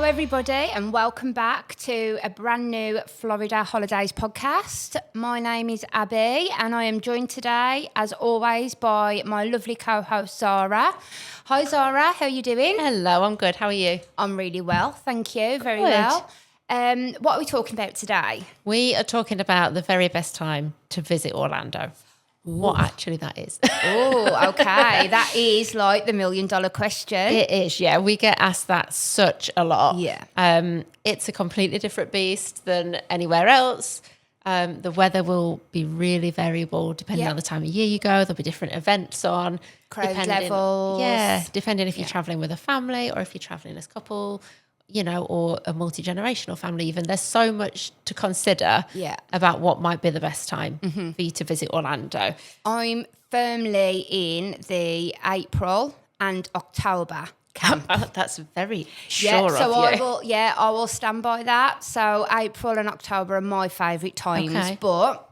Hello, everybody, and welcome back to a brand new Florida Holidays podcast. My name is Abby, and I am joined today, as always, by my lovely co-host, Zara. Hi, Zara. How are you doing? Hello, I'm good. How are you? I'm really well, thank you. Very Good. well. What are we talking about today? We are talking about the very best time to visit Orlando. What actually that is. Oh, okay. That is like the $1 million question. It is, yeah. We get asked that such a lot. Yeah. It's a completely different beast than anywhere else. The weather will be really variable depending on the time of year you go. There'll be different events on. Crowd levels. Yeah, depending if you're traveling with a family or if you're traveling as a couple, you know, or a multi-generational family even. There's so much to consider about what might be the best time for you to visit Orlando. I'm firmly in the April and October camp. That's very sure of you. I will stand by that. So April and October are my favourite times. Okay. But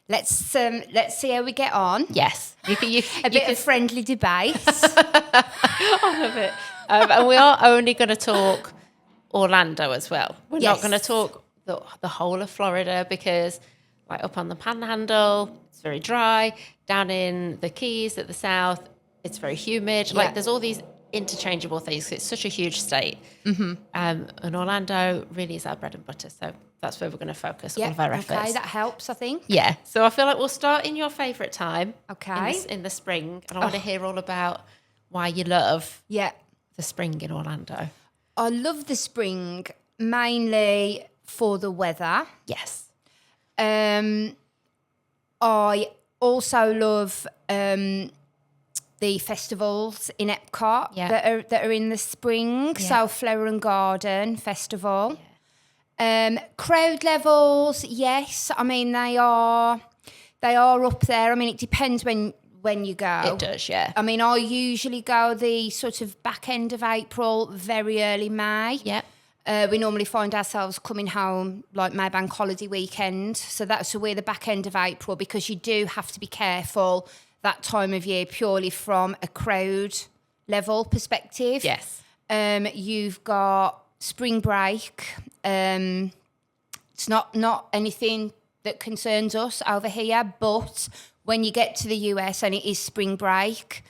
let's see how we get on. Yes. A bit of friendly debate. I love it. And we are only going to talk Orlando as well. We're not going to talk the whole of Florida because like up on the Panhandle, it's very dry. Down in the Keys at the south, it's very humid. Like there's all these interchangeable things. It's such a huge state. And Orlando really is our bread and butter. So that's where we're going to focus all of our efforts. Okay, that helps, I think. Yeah. So I feel like we'll start in your favourite time. Okay. In the spring. And I want to hear all about why you love the spring in Orlando. I love the spring mainly for the weather. Yes. I also love the festivals in EPCOT that are in the spring. Yeah. So Flower and Garden Festival. Yeah. Crowd levels, yes. I mean they are up there. I mean it depends when you go. It does, yeah. I mean, I usually go the sort of back end of April, very early May. Yeah. We normally find ourselves coming home like May Bank holiday weekend. So we're the back end of April because you do have to be careful that time of year purely from a crowd level perspective. Yes. You've got spring break. It's not anything that concerns us over here, but when you get to the US and it is spring break,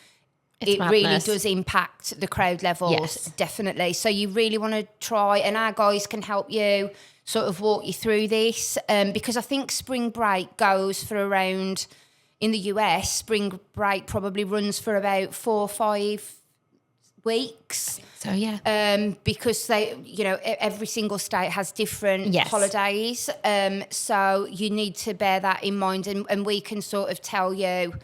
it really does impact the crowd levels, definitely. So you really want to try, and our guys can help you sort of walk you through this because I think spring break goes for around, in the US, spring break probably runs for about 4 or 5 weeks. So, yeah. Because every single state has different holidays. So you need to bear that in mind and we can sort of tell you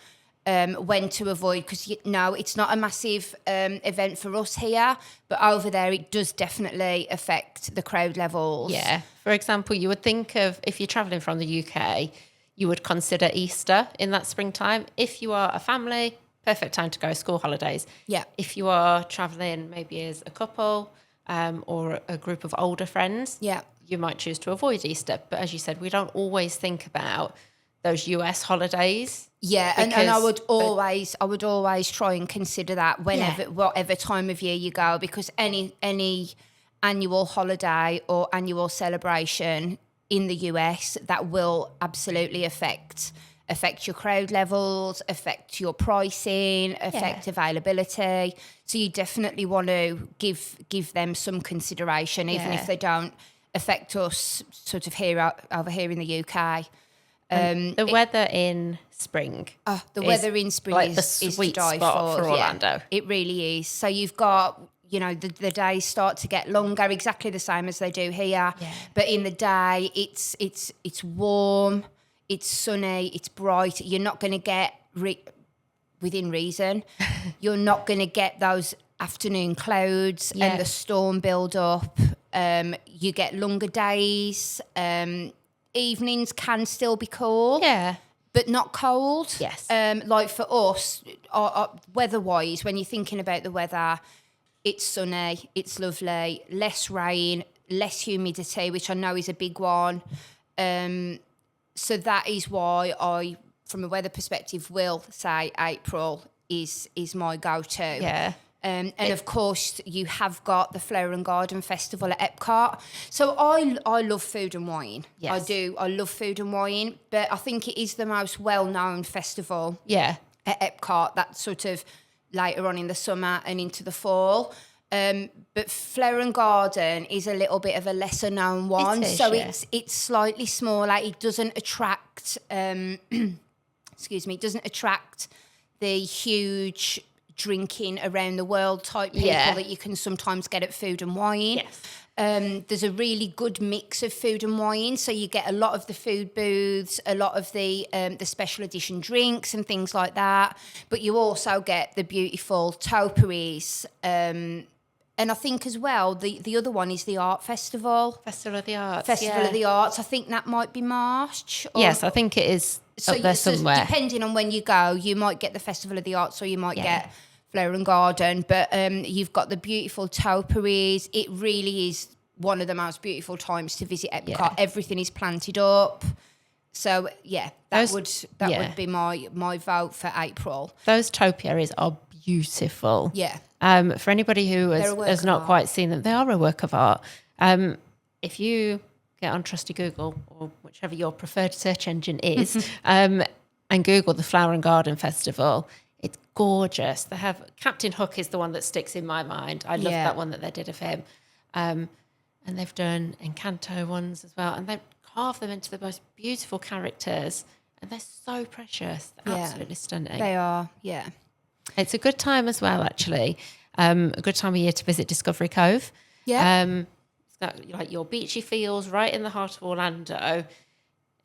when to avoid because, it's not a massive event for us here, but over there it does definitely affect the crowd levels. Yeah. For example, you would think of, if you're travelling from the UK, you would consider Easter in that springtime. If you are a family, perfect time to go, school holidays. Yeah. If you are traveling maybe as a couple or a group of older friends, you might choose to avoid Easter. But as you said, we don't always think about those US holidays. Yeah, and I would always try and consider that whatever time of year you go, because any annual holiday or annual celebration in the US, that will absolutely affect your crowd levels, affect your pricing, affect availability. So you definitely want to give them some consideration, even if they don't affect us sort of over here in the UK. The weather in spring. The weather in spring like is the sweet to die spot for Orlando. Yeah, it really is. So you've got, the days start to get longer, exactly the same as they do here. Yeah. But in the day, it's warm. It's sunny, it's bright. You're not going to get, within reason, you're not going to get those afternoon clouds and the storm build up. You get longer days. Evenings can still be cool. Yeah. But not cold. Yes. Like for us, weather-wise, when you're thinking about the weather, it's sunny, it's lovely, less rain, less humidity, which I know is a big one. So that is why I, from a weather perspective, will say April is my go-to. Yeah. And of course, you have got the Flower and Garden Festival at EPCOT. So I love food and wine. Yes. I do. I love food and wine. But I think it is the most well-known festival at EPCOT. That's sort of later on in the summer and into the fall. But Flower and Garden is a little bit of a lesser known one. It's slightly smaller. It doesn't attract, it doesn't attract the huge drinking around the world type people that you can sometimes get at Food and Wine. Yes. There's a really good mix of food and wine, so you get a lot of the food booths, a lot of the special edition drinks and things like that. But you also get the beautiful topiaries. And I think as well, the other one is the Art Festival. Festival of the Arts. Festival of the Arts. I think that might be March. Yes, I think it is up there somewhere. So depending on when you go, you might get the Festival of the Arts or you might get Flower and Garden. But you've got the beautiful topiaries. It really is one of the most beautiful times to visit EPCOT. Yeah. Everything is planted up. So, that would be my vote for April. Those topiaries are beautiful. Yeah. For anybody who has not quite seen them, they are a work of art. If you get on trusty Google or whichever your preferred search engine is, and Google the Flower and Garden Festival, it's gorgeous. They have Captain Hook is the one that sticks in my mind. I love that one that they did of him. And they've done Encanto ones as well, and they've carved them into the most beautiful characters, and they're so precious. They're absolutely stunning. They are, yeah. It's a good time as well, actually. A good time of year to visit Discovery Cove. Yeah. It's got like your beachy feels right in the heart of Orlando.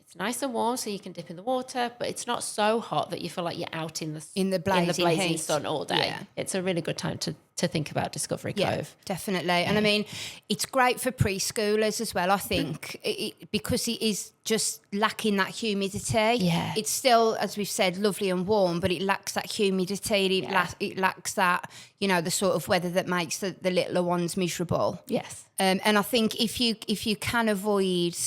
It's nice and warm, so you can dip in the water, but it's not so hot that you feel like you're out in the blazing heat. sun all day. Yeah. It's a really good time to think about Discovery Cove. Definitely. And I mean, it's great for preschoolers as well, I think, because it is just lacking that humidity. Yeah. It's still, as we've said, lovely and warm, but it lacks that humidity. It lacks that, the sort of weather that makes the littler ones miserable. Yes. And I think if you can avoid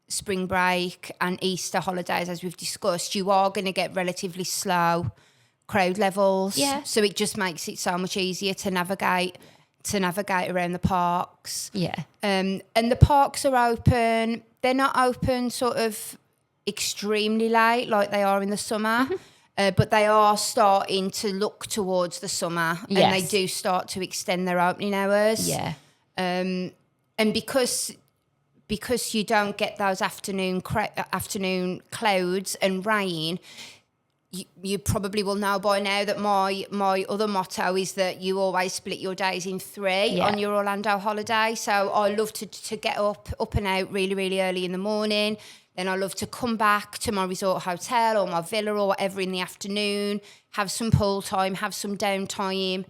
spring break and Easter holidays, as we've discussed, you are going to get relatively slow crowd levels. Yeah. So it just makes it so much easier to navigate around the parks. Yeah. And the parks are open. They're not open sort of extremely late like they are in the summer. But they are starting to look towards the summer, and they do start to extend their opening hours. Yeah. And because you don't get those afternoon clouds and rain, you probably will know by now that my other motto is that you always split your days in three on your Orlando holiday. So I love to get up and out really, really early in the morning. Then I love to come back to my resort hotel or my villa or whatever in the afternoon, have some pool time, have some downtime,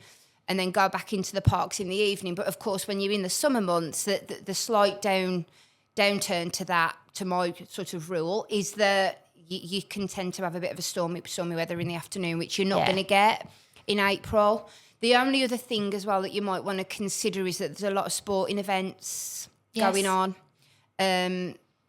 and then go back into the parks in the evening. But of course, when you're in the summer months, the slight downturn to my sort of rule is that you can tend to have a bit of a stormy weather in the afternoon, which you're not going to get in April. The only other thing as well that you might want to consider is that there's a lot of sporting events going on.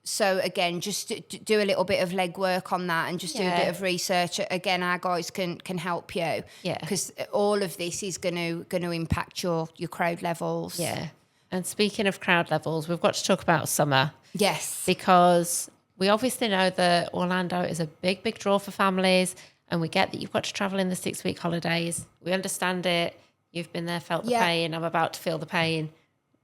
So again, just do a little bit of legwork on that and just do a bit of research. Again, our guys can help you. Yeah. Because all of this is going to impact your crowd levels. Yeah. And speaking of crowd levels, we've got to talk about summer. Yes. Because we obviously know that Orlando is a big, big draw for families, and we get that you've got to travel in the 6-week holidays. We understand it. You've been there, felt the pain. I'm about to feel the pain.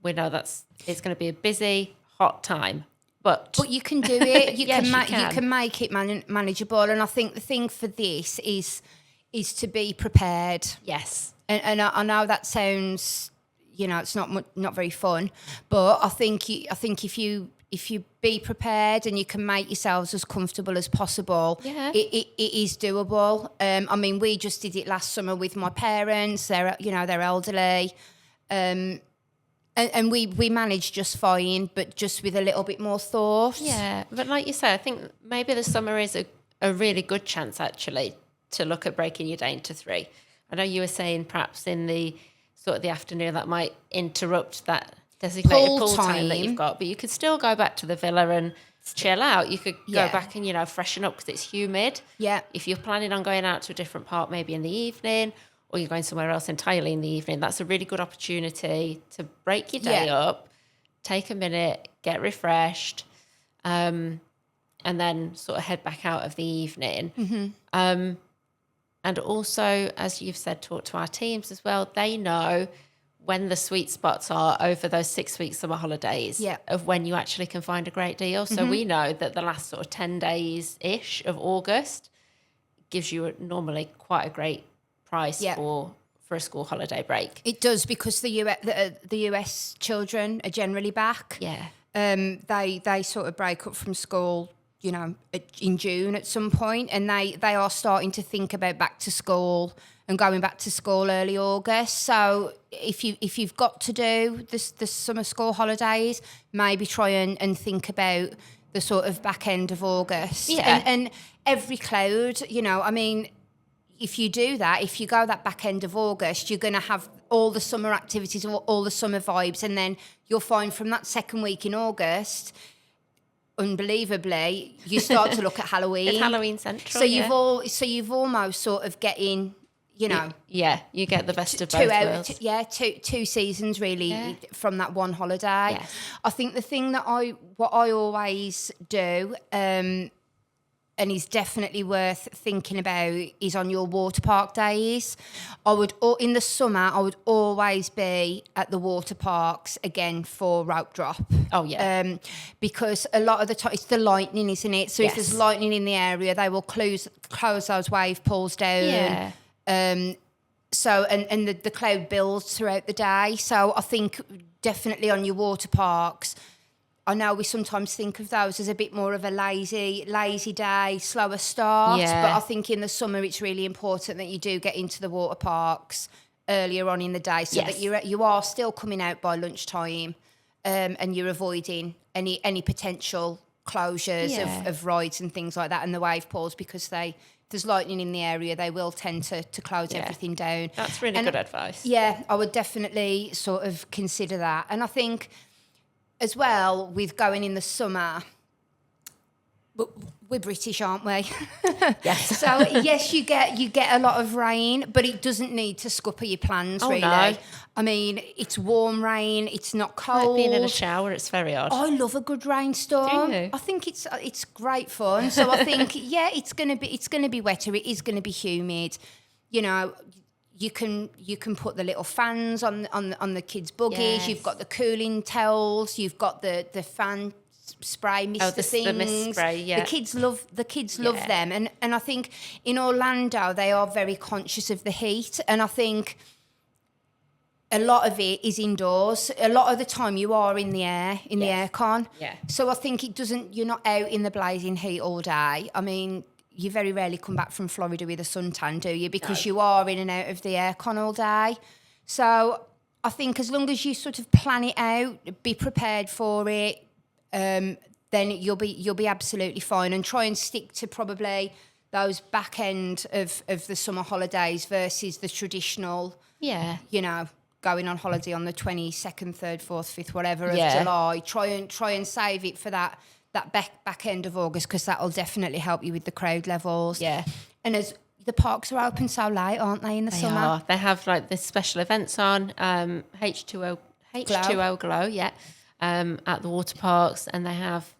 We know it's going to be a busy, hot time. But you can do it. You Yes, you can make it manageable. And I think the thing for this is to be prepared. Yes. And I know that sounds, it's not very fun, but I think if you be prepared and you can make yourselves as comfortable as possible, it is doable. I mean, we just did it last summer with my parents. They're elderly. And we managed just fine, but just with a little bit more thought. Yeah, but like you say, I think maybe the summer is a really good chance, actually, to look at breaking your day into 3. I know you were saying perhaps in the sort of the afternoon that might interrupt that designated pool time that you've got, but you could still go back to the villa and chill out. You could go back and, freshen up because it's humid. Yeah. If you're planning on going out to a different park, maybe in the evening, or you're going somewhere else entirely in the evening, that's a really good opportunity to break your day up, take a minute, get refreshed, and then sort of head back out of the evening. And also, as you've said, talk to our teams as well. They know when the sweet spots are over those 6 weeks summer holidays of when you actually can find a great deal. So we know that the last sort of 10 days-ish of August gives you normally quite a great price for a school holiday break. It does, because the US children are generally back. Yeah. They sort of break up from school, you know, in June at some point, and they are starting to think about back to school and going back to school early August. So if you've got to do the summer school holidays, maybe try and think about the sort of back end of August. Yeah. And every cloud, you know, I mean, if you do that, if you go that back end of August, you're going to have all the summer activities, all the summer vibes, and then you'll find from that second week in August, unbelievably, you start to look at Halloween. It's Halloween Central. So you've almost sort of getting, you know, you get the best of both worlds. Two seasons really from that one holiday. Yes. I think the thing that I always do, and is definitely worth thinking about, is on your water park days. In the summer, I would always be at the water parks again for rope drop. Oh, yeah. Because a lot of the time, it's the lightning, isn't it? So if there's lightning in the area, they will close those wave pools down. Yeah. So, and the cloud builds throughout the day. So I think definitely on your water parks, I know we sometimes think of those as a bit more of a lazy day, slower start. Yeah. But I think in the summer it's really important that you do get into the water parks earlier on in the day, so that you are still coming out by lunchtime, and you're avoiding any potential closures of rides and things like that, and the wave pools, because if there's lightning in the area, they will tend to close everything down. That's really good advice. Yeah, I would definitely sort of consider that. And I think as well, with going in the summer, we're British, aren't we? Yes. So yes, you get a lot of rain, but it doesn't need to scupper your plans, really. No. I mean, it's warm rain, it's not cold. Like being in a shower, it's very odd. I love a good rainstorm. Do you? I think it's great fun. So I think it's gonna be wetter. It is gonna be humid. You know, you can put the little fans on the kids' buggies. Yes. You've got the cooling towels. You've got the fan spray mister things. The mist spray, yeah. The kids love them, and I think in Orlando they are very conscious of the heat, and I think a lot of it is indoors. A lot of the time you are in the air, the aircon. Yeah. So I think you're not out in the blazing heat all day. I mean, you very rarely come back from Florida with a suntan, do you? Because you are in and out of the aircon all day. So I think as long as you sort of plan it out, be prepared for it, then you'll be absolutely fine, and try and stick to probably those back end of the summer holidays versus the traditional, you know, going on holiday on the 22nd, 3rd, 4th, 5th, whatever of July. Try and save it for that back end of August, because that'll definitely help you with the crowd levels. Yeah. And as the parks are open so late, aren't they, in the summer? Are. They have like this special events on, H2O Glow, at the water parks, and they have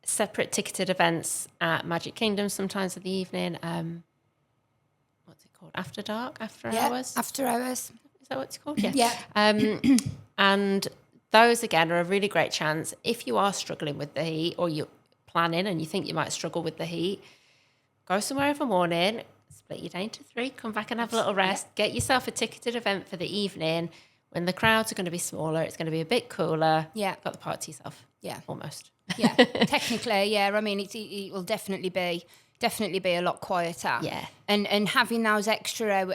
separate ticketed events at Magic Kingdom sometimes in the evening. What's it called? After Dark? After Hours? After Hours. Is that what it's called? Yeah. Yeah. And those, again, are a really great chance. If you are struggling with the heat, or you're planning and you think you might struggle with the heat, go somewhere every morning, split your day into 3, come back and have a little rest, get yourself a ticketed event for the evening. When the crowds are going to be smaller, it's going to be a bit cooler. Yeah. Got the park to yourself. Yeah. Almost. Yeah. Technically, yeah. I mean, it will definitely be a lot quieter. Yeah. And having those extra.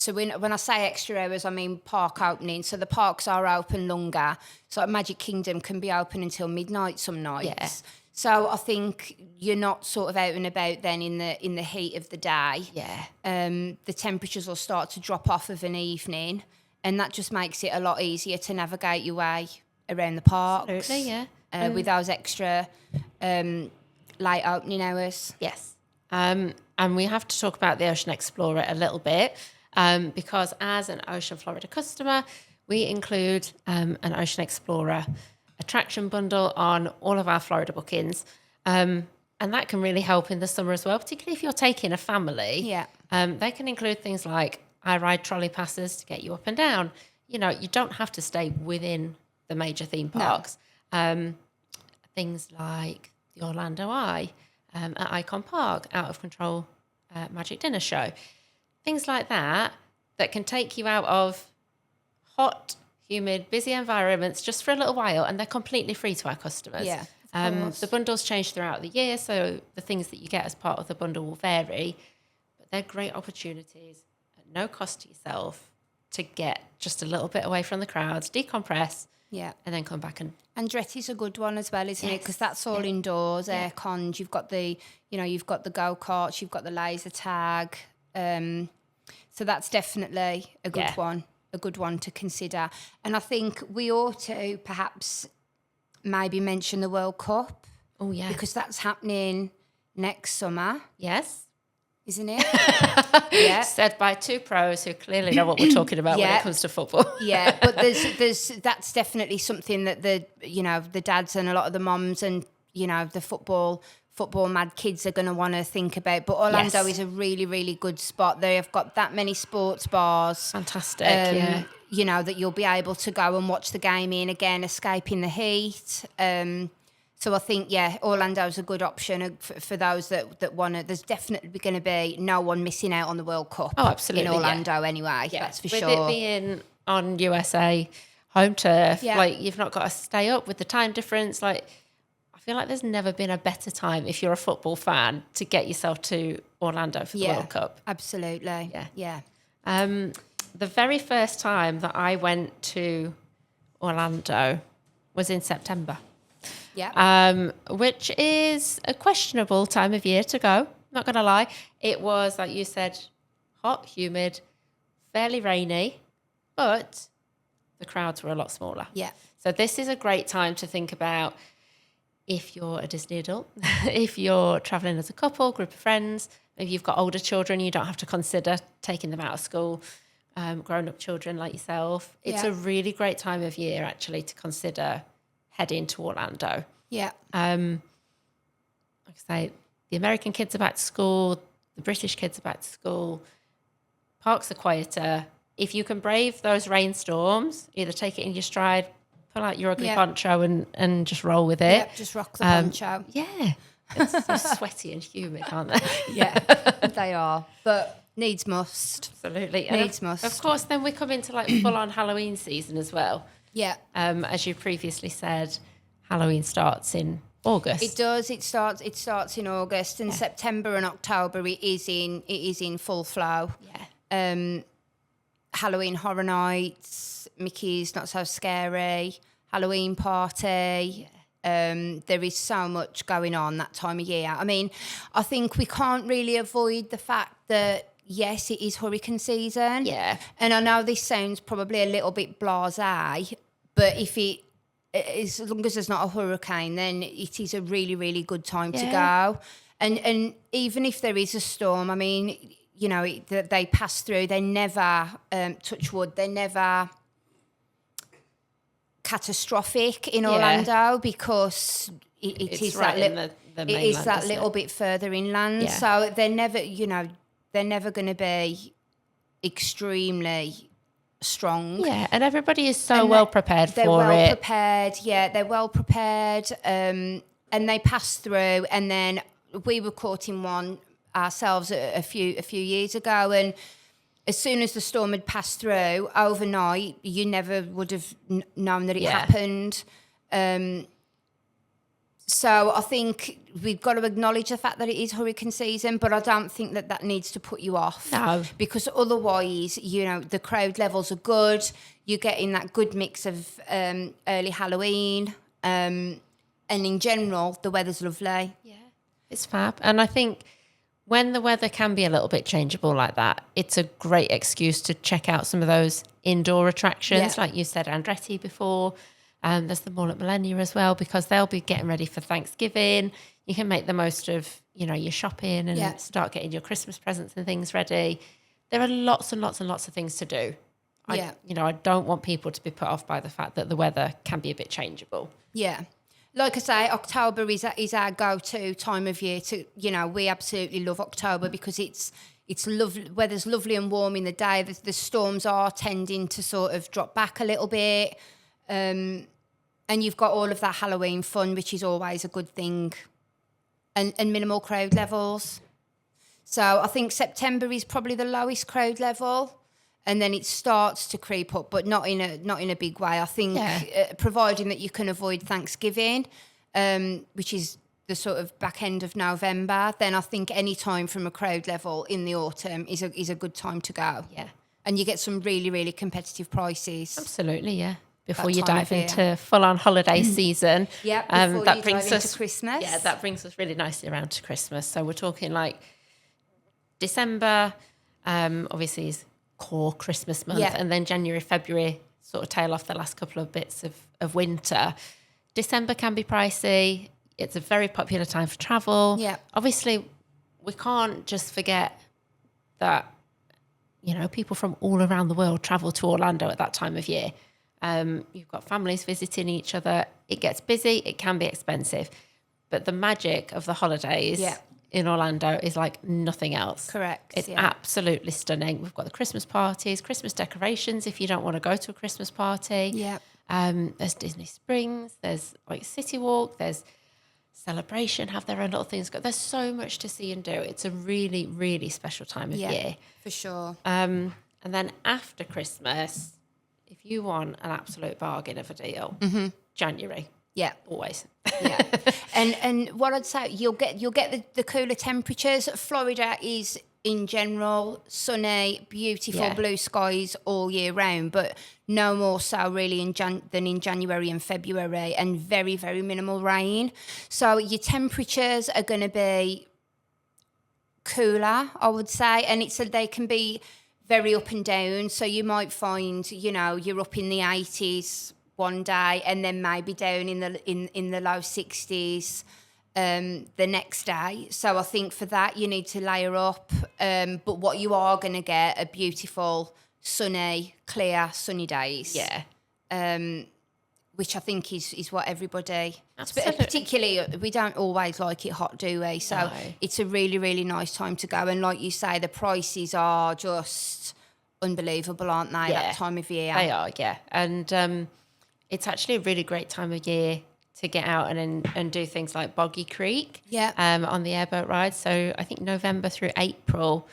So when I say extra hours, I mean park opening. So the parks are open longer. So Magic Kingdom can be open until midnight some nights. Yeah. So I think you're not sort of out and about then in the heat of the day. Yeah. The temperatures will start to drop off of an evening, and that just makes it a lot easier to navigate your way around the parks. Absolutely, yeah. With those extra late opening hours. Yes. And we have to talk about the Ocean Explorer a little bit because as an Ocean Florida customer, we include an Ocean Explorer attraction bundle on all of our Florida bookings. And that can really help in the summer as well, particularly if you're taking a family. Yeah. They can include things like I-Ride trolley passes to get you up and down. You know, you don't have to stay within the major theme parks. No. Things like the Orlando Eye at Icon Park, Out of Control Magic Dinner Show. Things like that can take you out of hot, humid, busy environments just for a little while, and they're completely free to our customers. Yeah. The bundles change throughout the year, so the things that you get as part of the bundle will vary, but they're great opportunities at no cost to yourself to get just a little bit away from the crowds, decompress, and then come back. And Andretti's a good one as well, isn't it? Because that's all indoors, air cons. You've got the go-karts, you've got the laser tag. So that's definitely a good one to consider. And I think we ought to perhaps maybe mention the World Cup. Oh, yeah. Because that's happening next summer. Yes. Isn't it? Yeah. Said by two pros who clearly know what we're talking about when it comes to football. Yeah, but there's that's definitely something that the dads and a lot of the moms and the football mad kids are going to want to think about. But Orlando is a really, really good spot. They have got that many sports bars. Fantastic. That you'll be able to go and watch the game in again, escaping the heat. So I think, Orlando's a good option for those that want to. There's definitely going to be no one missing out on the World Cup. Oh, absolutely, in Orlando anyway. Yeah. That's for sure. With it being on USA home turf, like you've not got to stay up with the time difference. Like I feel like there's never been a better time if you're a football fan to get yourself to Orlando for the World Cup. Absolutely. Yeah. The very first time that I went to Orlando was in September. Yeah. Which is a questionable time of year to go. Not going to lie. It was, like you said, hot, humid, fairly rainy, but the crowds were a lot smaller. Yeah. So this is a great time to think about if you're a Disney adult, if you're traveling as a couple, group of friends, maybe you've got older children, you don't have to consider taking them out of school, grown-up children like yourself. It's a really great time of year, actually, to consider heading to Orlando. Yeah. Like I say, the American kids are back to school, the British kids are back to school, parks are quieter. If you can brave those rainstorms, either take it in your stride, pull out your ugly poncho and just roll with it. Yeah, just rock the poncho. Yeah. It's so sweaty and humid, aren't they? Yeah, they are. But needs must. Absolutely. Needs must. Of course, then we come into like full-on Halloween season as well. Yeah. As you previously said, Halloween starts in August. It does. It starts in August, and September and October it is in full flow. Yeah. Halloween Horror Nights, Mickey's Not So Scary, Halloween Party. There is so much going on that time of year. I mean, I think we can't really avoid the fact that, yes, it is hurricane season. Yeah. And I know this sounds probably a little bit blasé, but as long as there's not a hurricane, then it is a really, really good time to go. And even if there is a storm, I mean, they pass through. They never, touch wood, they're never catastrophic in Orlando because it is right that it is that little bit further inland. Yeah. So they're never going to be extremely strong. Yeah, and everybody is so well prepared for it. They're well prepared. Yeah, they're well prepared. And they pass through. And then we were caught in one ourselves a few years ago, and as soon as the storm had passed through, overnight, you never would have known that it happened. So I think we've got to acknowledge the fact that it is hurricane season, but I don't think that needs to put you off. No. Because otherwise, the crowd levels are good. You're getting that good mix of early Halloween. And in general, the weather's lovely. Yeah, it's fab. And I think when the weather can be a little bit changeable like that, it's a great excuse to check out some of those indoor attractions, like you said, Andretti before. There's the Mall at Millennia as well, because they'll be getting ready for Thanksgiving. You can make the most of, you're shopping and start getting your Christmas presents and things ready. There are lots and lots and lots of things to do. I don't want people to be put off by the fact that the weather can be a bit changeable. Yeah. Like I say, October is our go-to time of year. We absolutely love October because it's lovely. Weather's lovely and warm in the day. The storms are tending to sort of drop back a little bit, and you've got all of that Halloween fun, which is always a good thing, and minimal crowd levels. So I think September is probably the lowest crowd level. And then it starts to creep up, but not in a big way. I think, providing that you can avoid Thanksgiving, which is the sort of back end of November, then I think any time from a crowd level in the autumn is a good time to go. Yeah, and you get some really, really competitive prices. Absolutely, yeah. Before you dive into full-on holiday season, before that brings us into Christmas. Yeah, that brings us really nicely around to Christmas. So we're talking like December, obviously is core Christmas month, and then January, February sort of tail off the last couple of bits of winter. December can be pricey. It's a very popular time for travel. Yeah. Obviously, we can't just forget that, people from all around the world travel to Orlando at that time of year. You've got families visiting each other. It gets busy. It can be expensive. But the magic of the holidays in Orlando is like nothing else. Correct. It's absolutely stunning. We've got the Christmas parties, Christmas decorations if you don't want to go to a Christmas party. Yeah. There's Disney Springs, there's like City Walk, there's Celebration, have their own little things. There's so much to see and do. It's a really, really special time of year. For sure. And then after Christmas, if you want an absolute bargain of a deal, January. Yeah, always. Yeah, and what I'd say, you'll get the cooler temperatures. Florida is in general sunny, beautiful blue skies all year round, but no more so really than in January and February, and very, very minimal rain. So your temperatures are going to be cooler, I would say, and they can be very up and down. So you might find, you're up in the 80s one day and then maybe down in the low 60s the next day. So I think for that you need to layer up. But what you are going to get are beautiful, sunny, clear, sunny days. Yeah. Which I think is what everybody, Absolutely. particularly, we don't always like it hot, do we? So it's a really, really nice time to go. And like you say, the prices are just unbelievable, aren't they, that time of year? They are, yeah. And it's actually a really great time of year to get out and do things like Boggy Creek on the airboat ride. So I think November through April,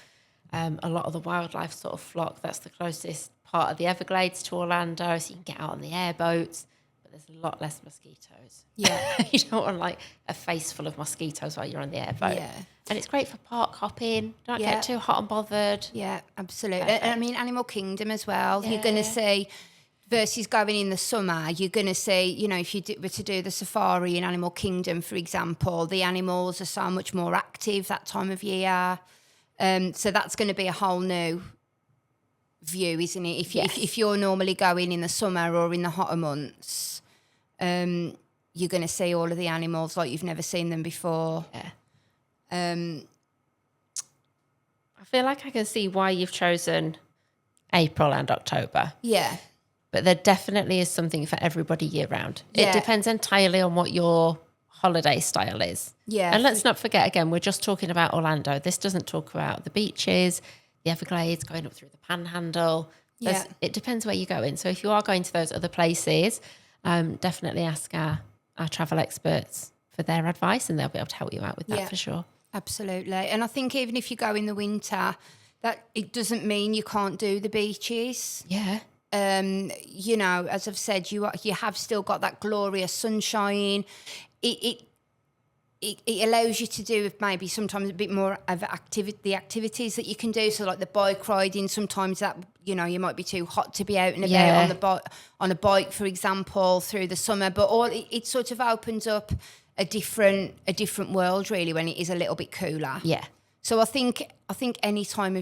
a lot of the wildlife sort of flock. That's the closest part of the Everglades to Orlando, so you can get out on the airboats. There's a lot less mosquitoes. Yeah. You don't want like a face full of mosquitoes while you're on the airboat. Yeah. And it's great for park hopping. Don't get too hot and bothered. Yeah, absolutely. And I mean, Animal Kingdom as well. Yeah. You're going to see, versus going in the summer, you're going to see, if you were to do the safari in Animal Kingdom, for example, the animals are so much more active that time of year. So that's going to be a whole new view, isn't it? If you're normally going in the summer or in the hotter months, you're going to see all of the animals like you've never seen them before. Yeah. I feel like I can see why you've chosen April and October. Yeah. But there definitely is something for everybody year round. Yeah. It depends entirely on what your holiday style is. Yeah. And let's not forget, again, we're just talking about Orlando. This doesn't talk about the beaches, the Everglades, going up through the Panhandle. It depends where you're going. So if you are going to those other places, definitely ask our travel experts for their advice, and they'll be able to help you out with that for sure. Absolutely. And I think even if you go in the winter, that it doesn't mean you can't do the beaches. Yeah. As I've said, you have still got that glorious sunshine. It allows you to do maybe sometimes a bit more of the activities that you can do. So like the bike riding, sometimes that you might be too hot to be out and about on a bike, for example, through the summer. But it sort of opens up a different world really when it is a little bit cooler. Yeah. So I think any time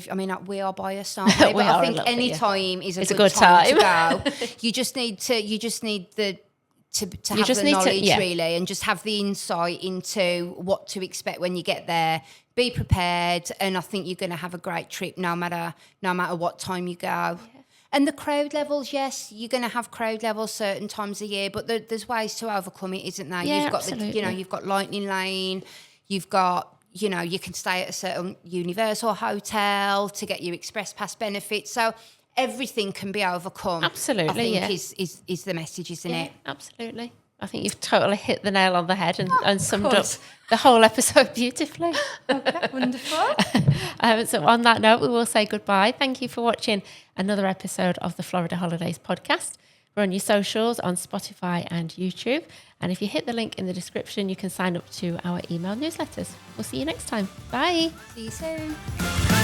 we are biased, aren't we? But I think any time is a good time to go. You just need to You have just the need to- knowledge yeah. really, and just have the insight into what to expect when you get there. Be prepared, and I think you're going to have a great trip no matter what time you go. And the crowd levels, yes, you're going to have crowd levels certain times a year, but there's ways to overcome it, isn't there? Yeah, You've got absolutely. you've got Lightning Lane, you've got, you can stay at a certain Universal hotel to get your Express Pass benefits. So everything can be overcome. Absolutely, I think is the message, isn't it? Absolutely. I think you've totally hit the nail on the head and summed up course. the whole episode beautifully. Okay, wonderful. So on that note, we will say goodbye. Thank you for watching another episode of the Florida Holidays podcast. We're on your socials on Spotify and YouTube. And if you hit the link in the description, you can sign up to our email newsletters. We'll see you next time. Bye. See you soon.